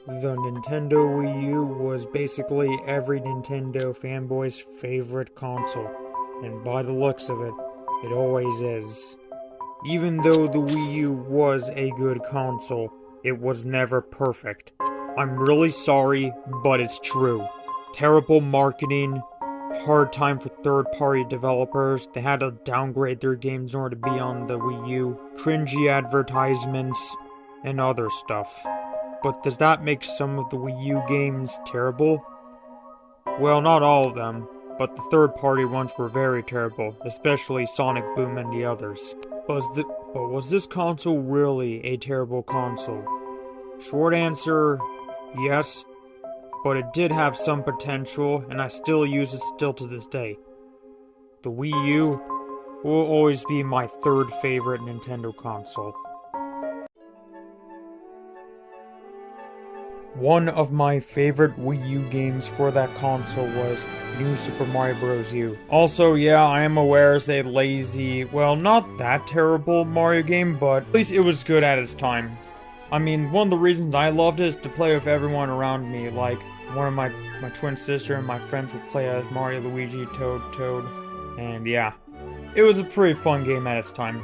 The Nintendo Wii U was basically every Nintendo fanboy's favorite console, and by the looks of it, it always is. Even though the Wii U was a good console, it was never perfect. I'm really sorry, but it's true. Terrible marketing, hard time for third-party developers, they had to downgrade their games in order to be on the Wii U, cringy advertisements, and other stuff. But does that make some of the Wii U games terrible? Well, not all of them, but the third-party ones were very terrible, especially Sonic Boom and the others. But was this console really a terrible console? Short answer, yes, but it did have some potential, and I still use it to this day. The Wii U will always be my third favorite Nintendo console. One of my favorite Wii U games for that console was New Super Mario Bros. U. Also, yeah, I am aware it's a lazy, well, not that terrible Mario game, but at least it was good at its time. I mean, one of the reasons I loved it is to play with everyone around me, like one of my twin sister and my friends would play as Mario, Luigi, Toad, and yeah. It was a pretty fun game at its time.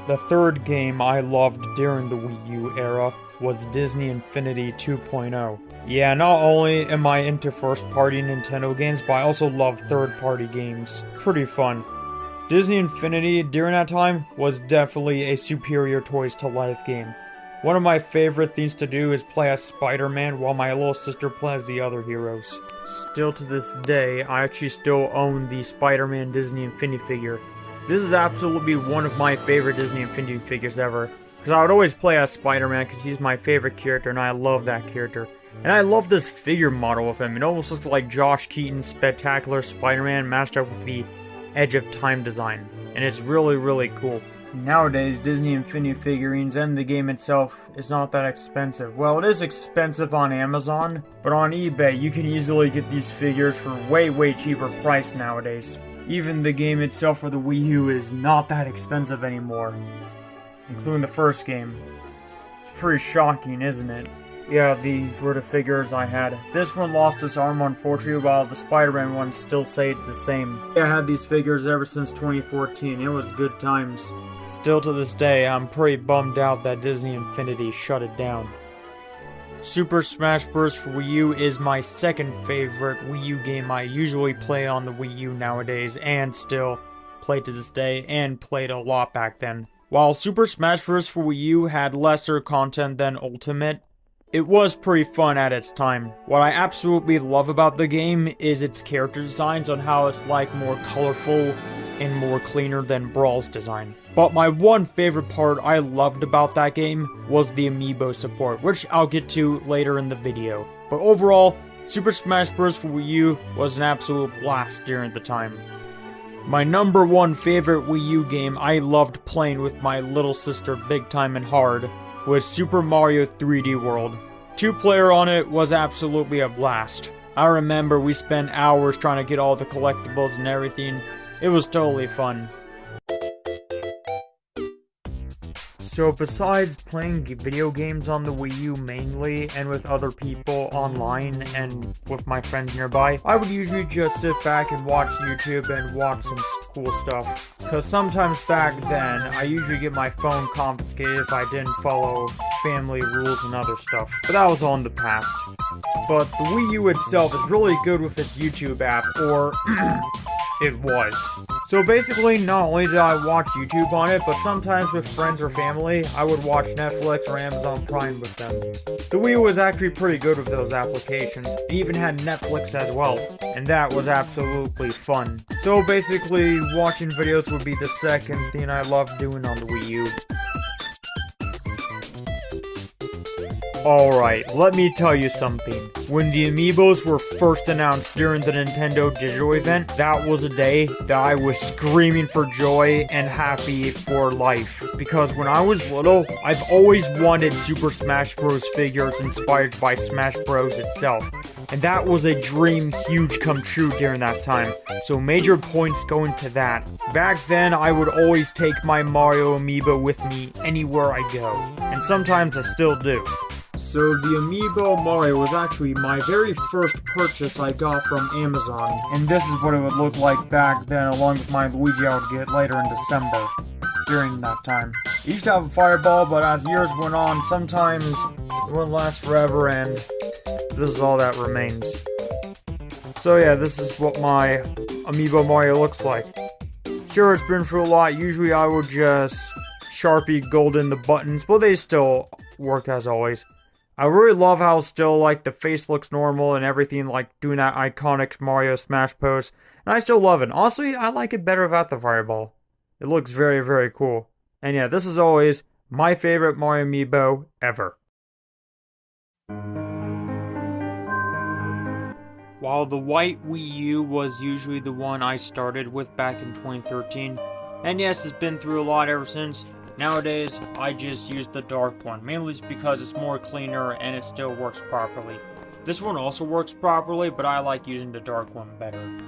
The third game I loved during the Wii U era was Disney Infinity 2.0. Yeah, not only am I into first-party Nintendo games, but I also love third-party games. Pretty fun. Disney Infinity, during that time, was definitely a superior toys-to-life game. One of my favorite things to do is play as Spider-Man while my little sister plays the other heroes. Still to this day, I actually still own the Spider-Man Disney Infinity figure. This is absolutely one of my favorite Disney Infinity figures ever. Because I would always play as Spider-Man because he's my favorite character and I love that character. And I love this figure model of him. It almost looks like Josh Keaton's Spectacular Spider-Man matched up with the Edge of Time design. And it's really, really cool. Nowadays, Disney Infinity figurines and the game itself is not that expensive. Well, it is expensive on Amazon, but on eBay you can easily get these figures for way cheaper price nowadays. Even the game itself for the Wii U is not that expensive anymore. Including the first game. It's pretty shocking, isn't it? Yeah, these were the figures I had. This one lost its arm, unfortunately, while the Spider-Man one still stayed the same. I had these figures ever since 2014. It was good times. Still to this day, I'm pretty bummed out that Disney Infinity shut it down. Super Smash Bros. For Wii U is my second favorite Wii U game I usually play on the Wii U nowadays, and still play to this day, and played a lot back then. While Super Smash Bros. For Wii U had lesser content than Ultimate, it was pretty fun at its time. What I absolutely love about the game is its character designs on how it's like more colorful and more cleaner than Brawl's design. But my one favorite part I loved about that game was the amiibo support, which I'll get to later in the video. But overall, Super Smash Bros. For Wii U was an absolute blast during the time. My number one favorite Wii U game I loved playing with my little sister big time and hard was Super Mario 3D World. 2-player on it was absolutely a blast. I remember we spent hours trying to get all the collectibles and everything. It was totally fun. So besides playing video games on the Wii U mainly, and with other people online and with my friends nearby, I would usually just sit back and watch YouTube and watch some cool stuff. Cause sometimes back then, I usually get my phone confiscated if I didn't follow family rules and other stuff. But that was all in the past. But the Wii U itself is really good with its YouTube app, or it was. So basically, not only did I watch YouTube on it, but sometimes with friends or family, I would watch Netflix or Amazon Prime with them. The Wii U was actually pretty good with those applications. It even had Netflix as well, and that was absolutely fun. So basically, watching videos would be the second thing I loved doing on the Wii U. Alright, let me tell you something. When the Amiibos were first announced during the Nintendo Digital event, that was a day that I was screaming for joy and happy for life. Because when I was little, I've always wanted Super Smash Bros. Figures inspired by Smash Bros. Itself. And that was a dream huge come true during that time. So major points going to that. Back then, I would always take my Mario Amiibo with me anywhere I go. And sometimes I still do. So the Amiibo Mario was actually my very first purchase I got from Amazon. And this is what it would look like back then, along with my Luigi I would get later in December. During that time. I used to have a fireball, but as years went on, sometimes it wouldn't last forever, and this is all that remains. So yeah, this is what my Amiibo Mario looks like. Sure, it's been through a lot. Usually I would just Sharpie golden the buttons, but they still work as always. I really love how still, like, the face looks normal and everything, like, doing that iconic Mario Smash pose. And I still love it. Honestly, I like it better without the fireball. It looks very, very cool. And yeah, this is always my favorite Mario Amiibo ever. While the white Wii U was usually the one I started with back in 2013, and yes, it's been through a lot ever since, nowadays I just use the dark one, mainly because it's more cleaner and it still works properly. This one also works properly, but I like using the dark one better.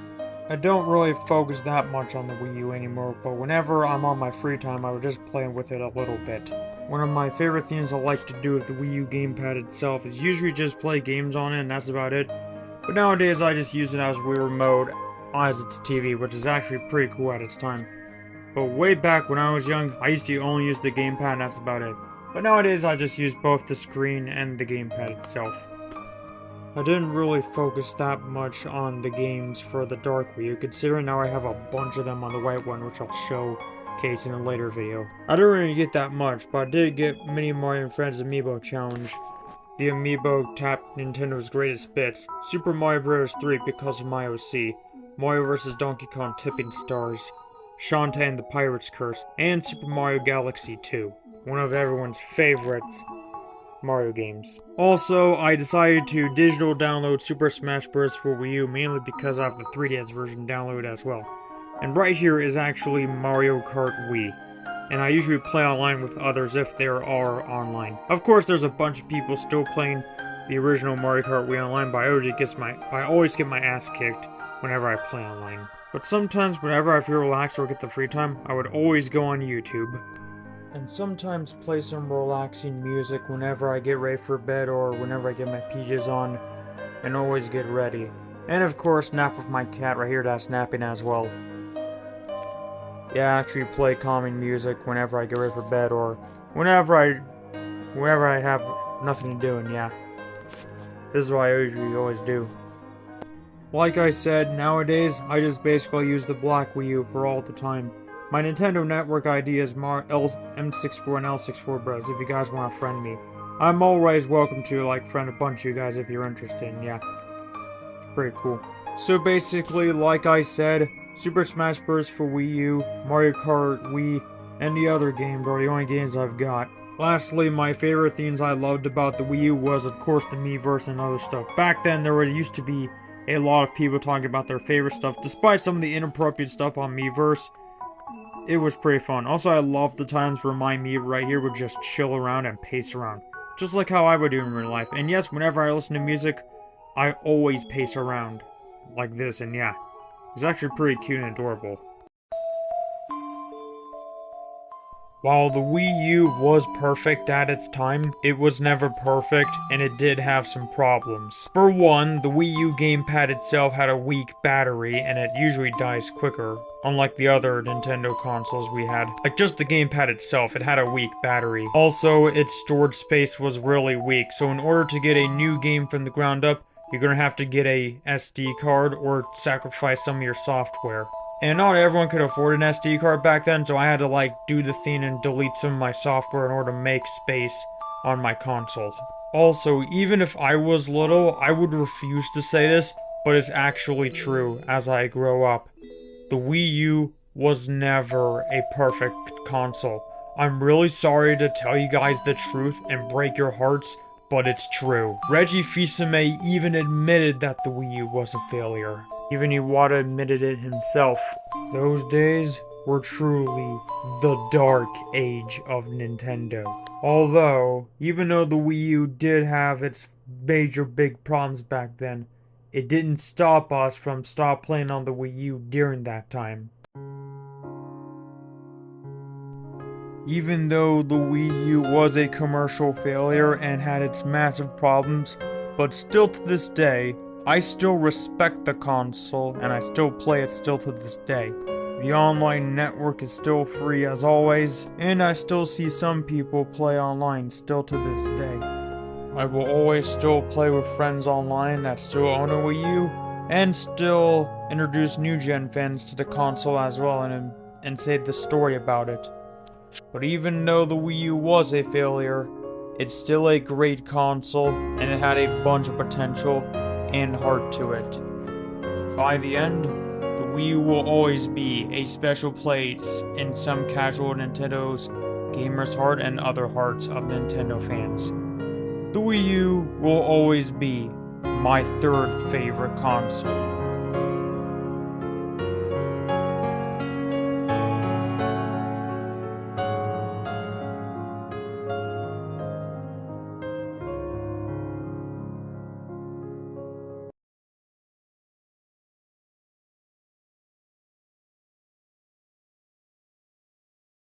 I don't really focus that much on the Wii U anymore, but whenever I'm on my free time, I would just play with it a little bit. One of my favorite things I like to do with the Wii U gamepad itself is usually just play games on it, and that's about it. But nowadays, I just use it as Wii Remote as its TV, which is actually pretty cool at its time. But way back when I was young, I used to only use the gamepad, and that's about it. But nowadays, I just use both the screen and the gamepad itself. I didn't really focus that much on the games for the Dark Wii U, considering now I have a bunch of them on the white one, which I'll showcase in a later video. I didn't really get that much, but I did get Mini Mario & Friends Amiibo Challenge. The Amiibo tapped Nintendo's greatest bits, Super Mario Bros. 3 because of my OC, Mario vs. Donkey Kong Tipping Stars, Shantae and the Pirate's Curse, and Super Mario Galaxy 2, one of everyone's favorites Mario games. Also, I decided to digital download Super Smash Bros. For Wii U mainly because I have the 3DS version downloaded as well. And right here is actually Mario Kart Wii. And I usually play online with others if there are online. Of course, there's a bunch of people still playing the original Mario Kart Wii online, but I always get my ass kicked whenever I play online. But sometimes whenever I feel relaxed or get the free time, I would always go on YouTube. And sometimes play some relaxing music whenever I get ready for bed or whenever I get my PJs on, and always get ready. And of course, nap with my cat right here that's napping as well. Yeah, I actually play calming music whenever I get ready for bed or whenever I have nothing to do, and yeah. This is what I usually always do. Like I said, nowadays, I just basically use the black Wii U for all the time. My Nintendo Network ID is M64 and L64 Bros, if you guys want to friend me. I'm always welcome to, like, friend a bunch of you guys if you're interested, and yeah. It's pretty cool. So basically, like I said, Super Smash Bros. For Wii U, Mario Kart Wii, and the other games are the only games I've got. Lastly, my favorite things I loved about the Wii U was, of course, the Miiverse and other stuff. Back then, there used to be a lot of people talking about their favorite stuff, despite some of the inappropriate stuff on Miiverse. It was pretty fun. Also, I loved the times where my Mii right here would just chill around and pace around. Just like how I would do in real life. And yes, whenever I listen to music, I always pace around. Like this, and yeah. It's actually pretty cute and adorable. While the Wii U was perfect at its time, it was never perfect, and it did have some problems. For one, the Wii U gamepad itself had a weak battery, and it usually dies quicker, unlike the other Nintendo consoles we had. Like, just the gamepad itself, it had a weak battery. Also, its storage space was really weak, so in order to get a new game from the ground up, you're gonna have to get a SD card or sacrifice some of your software. And not everyone could afford an SD card back then, so I had to, like, do the thing and delete some of my software in order to make space on my console. Also, even if I was little, I would refuse to say this, but it's actually true as I grow up. The Wii U was never a perfect console. I'm really sorry to tell you guys the truth and break your hearts, but it's true. Reggie Fils-Aimé even admitted that the Wii U was a failure. Even Iwata admitted it himself. Those days were truly the dark age of Nintendo. Although, even though the Wii U did have its major big problems back then, it didn't stop us from playing on the Wii U during that time. Even though the Wii U was a commercial failure and had its massive problems, but still to this day, I still respect the console and I still play it still to this day. The online network is still free as always, and I still see some people play online still to this day. I will always still play with friends online that still own a Wii U, and still introduce new gen fans to the console as well and say the story about it. But even though the Wii U was a failure, it's still a great console and it had a bunch of potential and heart to it. By the end, the Wii U will always be a special place in some casual Nintendo's gamers' heart and other hearts of Nintendo fans. The Wii U will always be my third favorite console.